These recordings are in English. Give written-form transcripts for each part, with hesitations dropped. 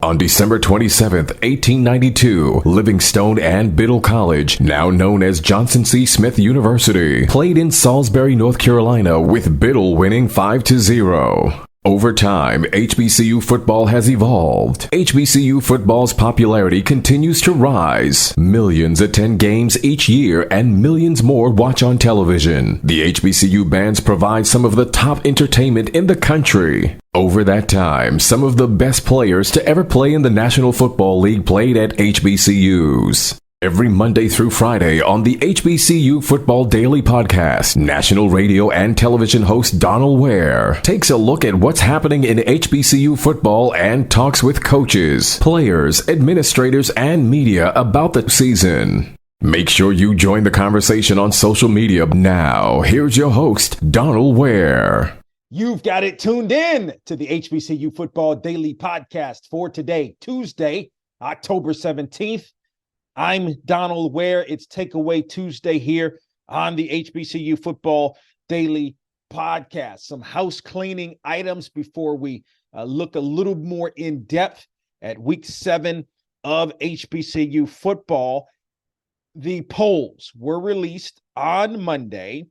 On December 27, 1892, Livingstone and Biddle College, now known as Johnson C. Smith University, played in Salisbury, North Carolina, with Biddle winning 5-0. Over time, HBCU football has evolved. HBCU football's popularity continues to rise. Millions attend games each year and millions more watch on television. The HBCU bands provide some of the top entertainment in the country. Over that time, some of the best players to ever play in the National Football League played at HBCUs. Every Monday through Friday on the HBCU Football Daily Podcast, national radio and television host Donald Ware takes a look at what's happening in HBCU football and talks with coaches, players, administrators, and media about the season. Make sure you join the conversation on social media now. Here's your host, Donald Ware. You've got it tuned in to the HBCU Football Daily Podcast for today, Tuesday, October 17th. I'm Donald Ware. It's Takeaway Tuesday here on the HBCU Football Daily Podcast. Some house cleaning items before we look a little more in depth at week 7 of HBCU football. The polls were released on Monday,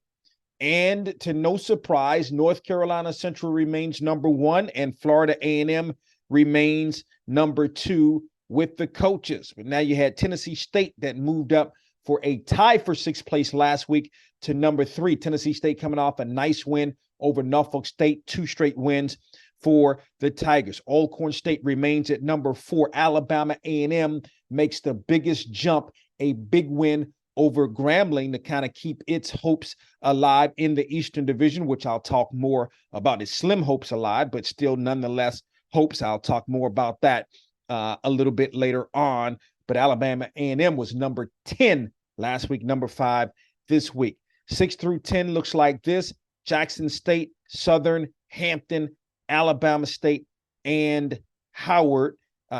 and to no surprise, North Carolina Central remains number 1 and Florida A&M remains number 2 with the coaches. But now you had Tennessee State that moved up for a tie for 6th place last week to number 3. Tennessee State coming off a nice win over Norfolk State, 2 straight wins for the Tigers. Alcorn State remains at number 4. Alabama A&M makes the biggest jump, a big win over Grambling to kind of keep its hopes alive in the Eastern Division, which I'll talk more about. Its slim hopes alive, but still nonetheless hopes. I'll talk more about that a little bit later on. But Alabama A&M was number 10 last week, number 5 this week. 6 through 10 looks like this: Jackson State, Southern, Hampton, Alabama State, and Howard.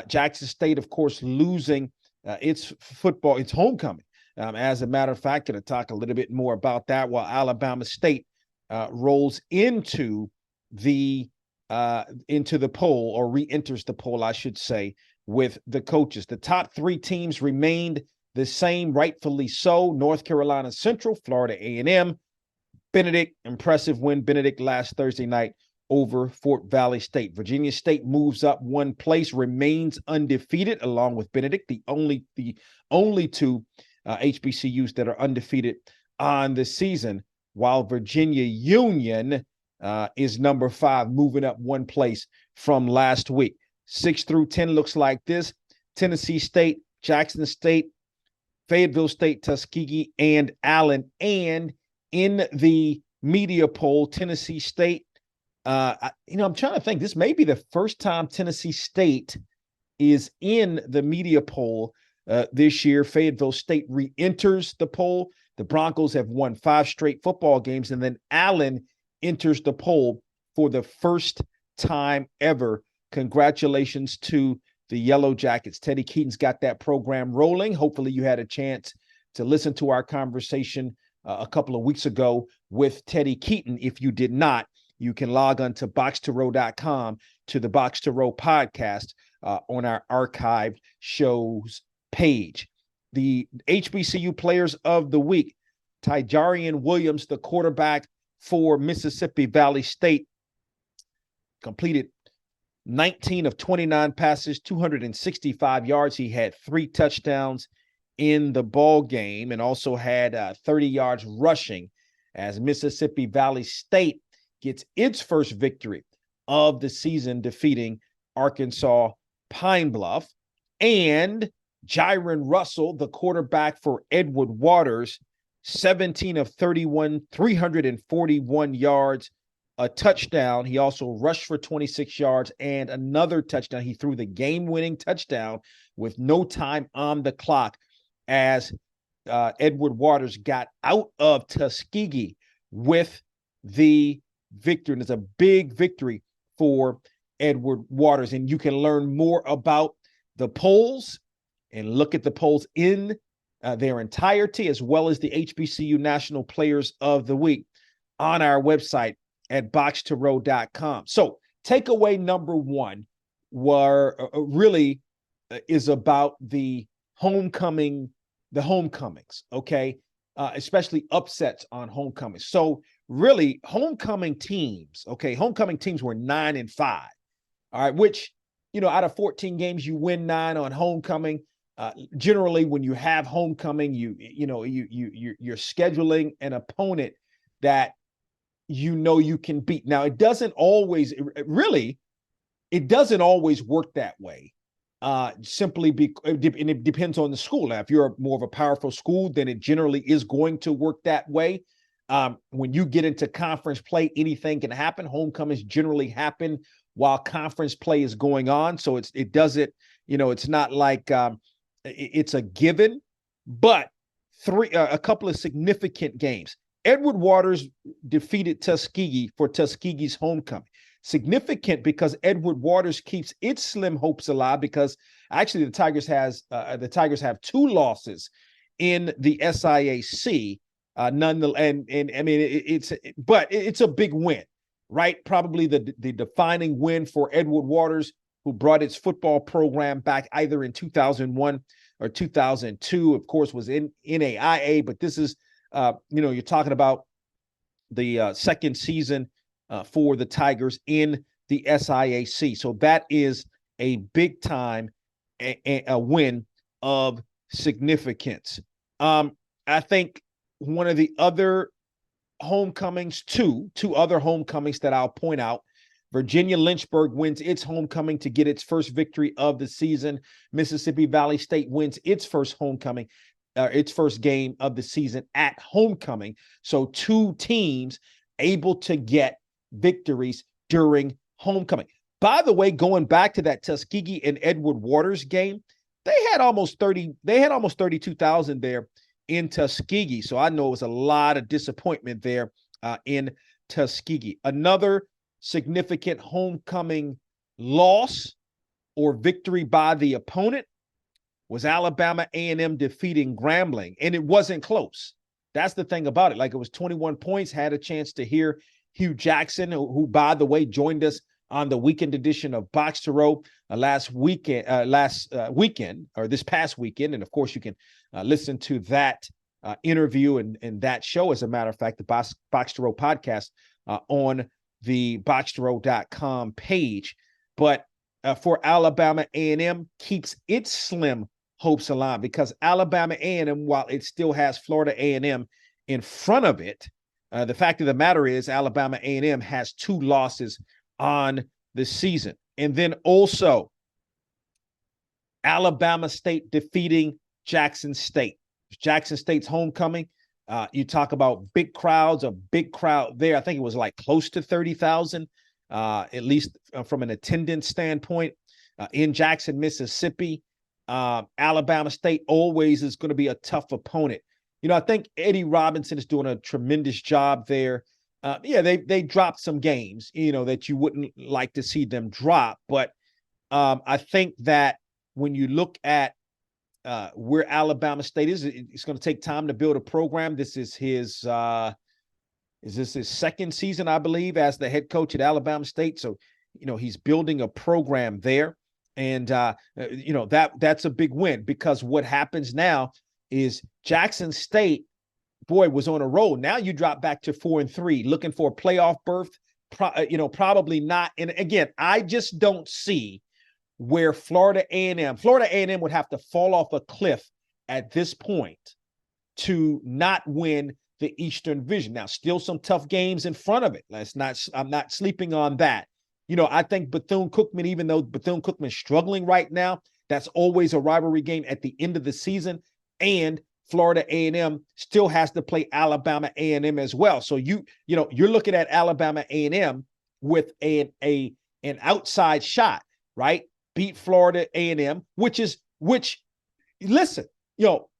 Jackson State, of course, losing its homecoming. As a matter of fact, going to talk a little bit more about that, while Alabama State rolls into the poll, or re-enters the poll, I should say, with the coaches. The top 3 teams remained the same, rightfully so. North Carolina Central, Florida A&M, Benedict, impressive win, Benedict, last Thursday night over Fort Valley State. Virginia State moves up 1 place, remains undefeated along with Benedict, the only 2 HBCUs that are undefeated on the season, while Virginia Union is number 5, moving up 1 place from last week. 6 through 10 looks like this: Tennessee State, Jackson State, Fayetteville State, Tuskegee, and Allen. And in the media poll, Tennessee State, I'm trying to think, this may be the first time Tennessee State is in the media poll this year. Fayetteville State re-enters the poll. The Broncos have won 5 straight football games, and then Allen enters the poll for the first time ever. Congratulations to the Yellow Jackets. Teddy Keaton's got that program rolling. Hopefully you had a chance to listen to our conversation a couple of weeks ago with Teddy Keaton. If you did not, you can log on to box2row.com to the Box to Row podcast on our archived shows page. The HBCU Players of the Week: Tijarian Williams, the quarterback for Mississippi Valley State, completed 19 of 29 passes, 265 yards. He had 3 touchdowns in the ball game, and also had 30 yards rushing, as Mississippi Valley State gets its first victory of the season, defeating Arkansas Pine Bluff. And Jaron Russell, the quarterback for Edward Waters, 17 of 31, 341 yards, a touchdown. He also rushed for 26 yards and another touchdown. He threw the game-winning touchdown with no time on the clock, as Edward Waters got out of Tuskegee with the victory. And it's a big victory for Edward Waters. And you can learn more about the polls and look at the polls in their entirety, as well as the HBCU National Players of the Week, on our website at box2row.com. So takeaway number 1 really is about the homecomings, okay? Especially upsets on homecomings. So really, homecoming teams were 9-5. All right, which, out of 14 games, you win 9 on homecoming. Generally, when you have homecoming, you're scheduling an opponent that you can beat. Now, it doesn't always work that way. And it depends on the school. Now, if you're more of a powerful school, then it generally is going to work that way. When you get into conference play, anything can happen. Homecomings generally happen while conference play is going on. So it's not like it's a given, but a couple of significant games. Edward Waters defeated Tuskegee for Tuskegee's homecoming. Significant because Edward Waters keeps its slim hopes alive, because actually the Tigers have 2 losses in the SIAC. It's a big win, right? Probably the defining win for Edward Waters, who brought its football program back either in 2001 or 2002. Of course, was in NAIA, but this is you're talking about the second season for the Tigers in the SIAC. So that is a big time a win of significance. I think one of the other homecomings, two other homecomings that I'll point out. Virginia Lynchburg wins its homecoming to get its first victory of the season. Mississippi Valley State wins its first game of the season at homecoming. So 2 teams able to get victories during homecoming. By the way, going back to that Tuskegee and Edward Waters game, they had almost 32,000 there in Tuskegee. So I know it was a lot of disappointment there in Tuskegee. Another significant homecoming loss or victory by the opponent was Alabama A&M defeating Grambling, and it wasn't close. That's the thing about it. Like, it was 21 points. Had a chance to hear Hugh Jackson, who by the way, joined us on the weekend edition of Box to Row this past weekend. And of course, you can listen to that interview and that show, as a matter of fact, the Box to Row podcast on the boxtorow.com page. But for Alabama A&M, keeps its slim hopes alive, because Alabama A&M, while it still has Florida A&M in front of it, the fact of the matter is Alabama A&M has 2 losses on the season. And then also Alabama State defeating Jackson State. Jackson State's homecoming. You talk about big crowds, a big crowd there. I think it was like close to 30,000, at least from an attendance standpoint, in Jackson, Mississippi. Alabama State always is going to be a tough opponent. I think Eddie Robinson is doing a tremendous job there. They dropped some games, that you wouldn't like to see them drop. But I think that when you look at where Alabama State is, it's going to take time to build a program. This is his second season, I believe, as the head coach at Alabama State. So, he's building a program there. And, that's a big win, because what happens now is Jackson State, boy, was on a roll. Now you drop back to 4-3, looking for a playoff berth. Probably not. And again, I just don't see where Florida A&M would have to fall off a cliff at this point to not win the Eastern Division. Now, still some tough games in front of it. I'm not sleeping on that. I think Bethune-Cookman, even though Bethune-Cookman is struggling right now, that's always a rivalry game at the end of the season. And Florida A&M still has to play Alabama A&M as well. So you're looking at Alabama A&M with an outside shot, right? Beat Florida A&M, listen,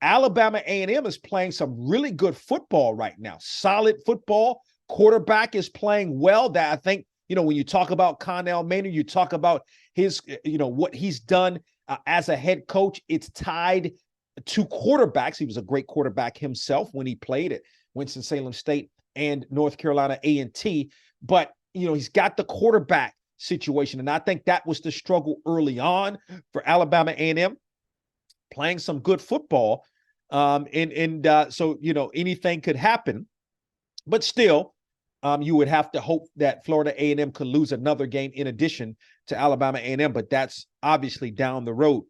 Alabama A&M is playing some really good football right now. Solid football. Quarterback is playing well. That I think, when you talk about Connell Maynard, you talk about his, what he's done as a head coach. It's tied to quarterbacks. He was a great quarterback himself when he played at Winston-Salem State and North Carolina A&T. But, he's got the quarterback situation. And I think that was the struggle early on for Alabama A&M, playing some good football. So, anything could happen. But still, you would have to hope that Florida A&M could lose another game in addition to Alabama A&M, but that's obviously down the road.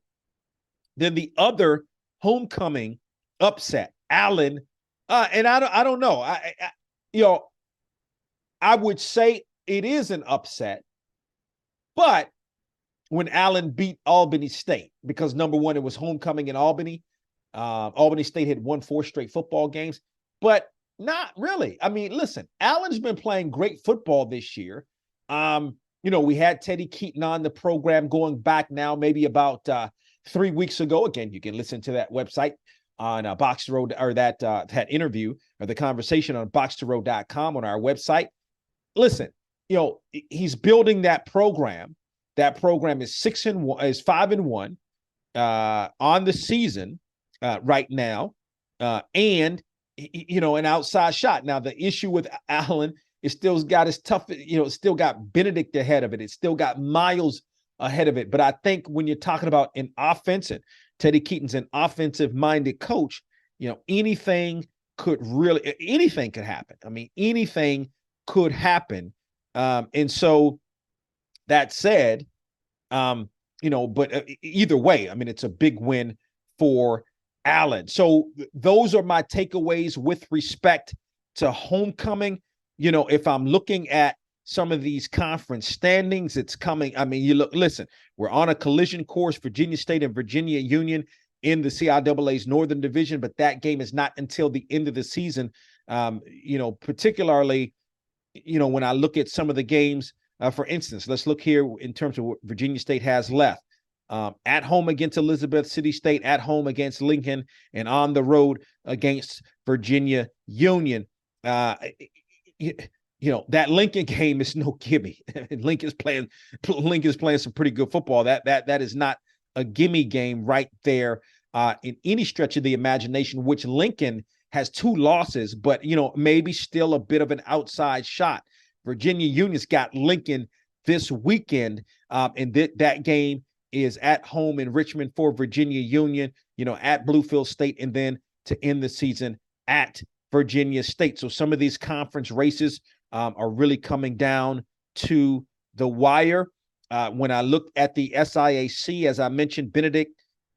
Then the other homecoming upset, Allen, and I don't know. I would say it is an upset, but when Allen beat Albany State, because number one, it was homecoming in Albany. Albany State had won 4 straight football games, but not really. I mean, listen, Allen's been playing great football this year. We had Teddy Keaton on the program going back now, maybe about 3 weeks ago. Again, you can listen to that website on Box to Row, or that interview or the conversation on boxtorow.com on our website. Listen, he's building that program. That program is 5-1 on the season right now, and an outside shot. Now the issue with Allen is still got his tough. It's still got Benedict ahead of it. It's still got Miles ahead of it. But I think when you're talking about an offense, and Teddy Keaton's an offensive-minded coach, anything could happen. I mean, anything could happen. And so that said, but either way, I mean, it's a big win for Allen. So those are my takeaways with respect to homecoming. If I'm looking at some of these conference standings, it's coming. I mean, listen, we're on a collision course, Virginia State and Virginia Union in the CIAA's Northern Division, but that game is not until the end of the season. Particularly, when I look at some of the games, for instance, let's look here in terms of what Virginia State has left. At home against Elizabeth City State, at home against Lincoln, and on the road against Virginia Union. That Lincoln game is no gimme. Lincoln's playing some pretty good football. That is not a gimme game right there in any stretch of the imagination, which Lincoln has 2 losses, but maybe still a bit of an outside shot. Virginia Union's got Lincoln this weekend, and that game is at home in Richmond for Virginia Union, at Bluefield State, and then to end the season at Virginia State. So some of these conference races are really coming down to the wire. When I look at the SIAC, as I mentioned, Benedict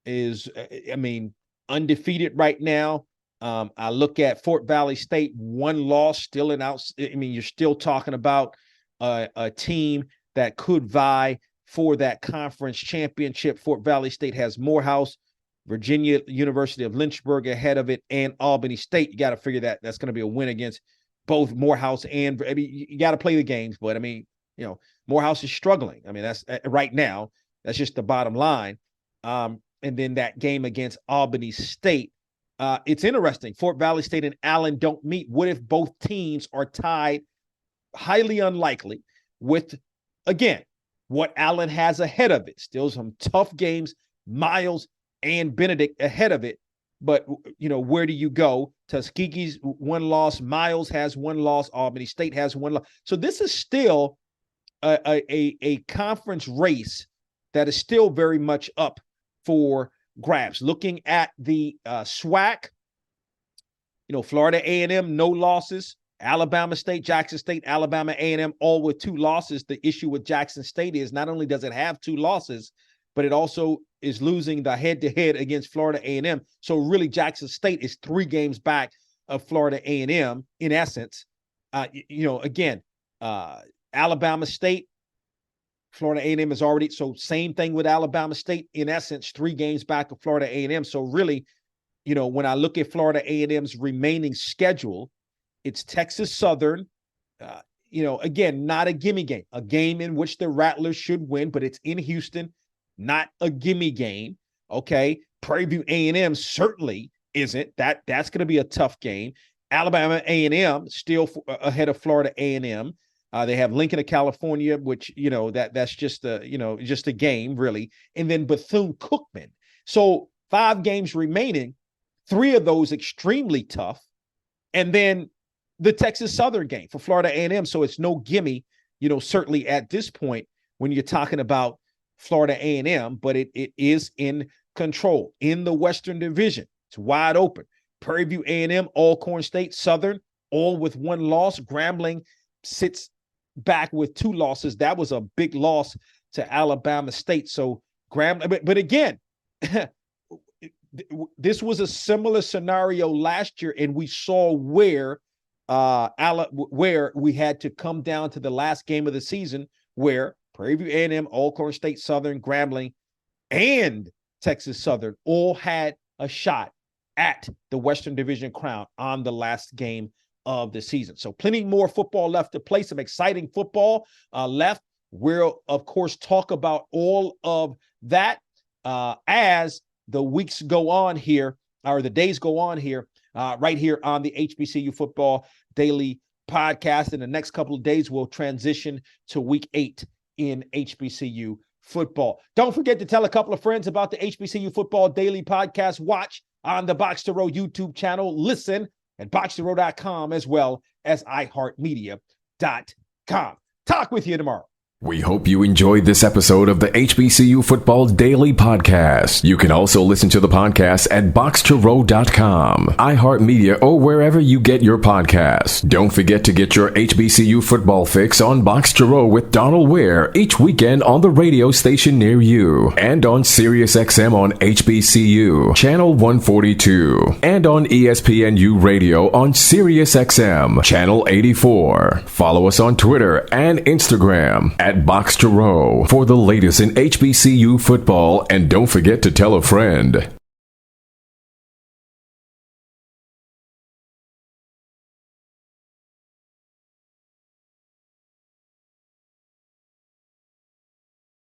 is, undefeated right now. I look at Fort Valley State, 1 loss, still you're still talking about a team that could vie for that conference championship. Fort Valley State has Morehouse, Virginia University of Lynchburg ahead of it, and Albany State. You got to figure that's going to be a win against both Morehouse and, you got to play the games, but Morehouse is struggling. I mean, that's right now, that's just the bottom line. And then that game against Albany State. It's interesting. Fort Valley State and Allen don't meet. What if both teams are tied? Highly unlikely, with, again, what Allen has ahead of it. Still some tough games, Miles and Benedict ahead of it. But, where do you go? Tuskegee's 1 loss. Miles has 1 loss. Albany State has 1 loss. So this is still a conference race that is still very much up for grabs. Looking at the SWAC, Florida A&M, no losses. Alabama State, Jackson State, Alabama A&M, all with 2 losses. The issue with Jackson State is not only does it have 2 losses, but it also is losing the head-to-head against Florida A&M. So really, Jackson State is 3 games back of Florida A&M in essence. Alabama State, Florida A&M is already, so same thing with Alabama State, in essence, 3 games back of Florida A&M. So really, when I look at Florida A&M's remaining schedule, it's Texas Southern, again, not a gimme game, a game in which the Rattlers should win, but it's in Houston, not a gimme game. Okay. Prairie View A&M certainly isn't. That's going to be a tough game. Alabama A&M still ahead of Florida A&M. They have Lincoln of California, which, that's just a game really. And then Bethune-Cookman. So 5 games remaining, 3 of those extremely tough. And then the Texas Southern game for Florida A&M. So it's no gimme, certainly at this point when you're talking about Florida A&M, but it is in control in the Western Division. It's wide open. Prairie View A&M, Alcorn State, Southern, all with one loss. Grambling sits back with 2 losses. That was a big loss to Alabama State. So Grambling, but again, this was a similar scenario last year, and we saw where we had to come down to the last game of the season, where Prairie View A&M, Alcorn State, Southern, Grambling, and Texas Southern all had a shot at the Western Division crown on the last game of the season. So plenty more football left to play, some exciting football left. We'll, of course, talk about all of that as the weeks go on here, or the days go on here, right here on the HBCU Football Daily Podcast. In the next couple of days, we'll transition to week 8 in HBCU football. Don't forget to tell a couple of friends about the HBCU Football Daily Podcast. Watch on the Box to Row YouTube channel. Listen at boxtorow.com as well as iHeartMedia.com. Talk with you tomorrow. We hope you enjoyed this episode of the HBCU Football Daily Podcast. You can also listen to the podcast at boxtorow.com, iHeartMedia, or wherever you get your podcasts. Don't forget to get your HBCU football fix on Box to Row with Donald Ware each weekend on the radio station near you, and on SiriusXM on HBCU, Channel 142, and on ESPNU Radio on SiriusXM, Channel 84. Follow us on Twitter and Instagram at Box to Row for the latest in HBCU football, and don't forget to tell a friend.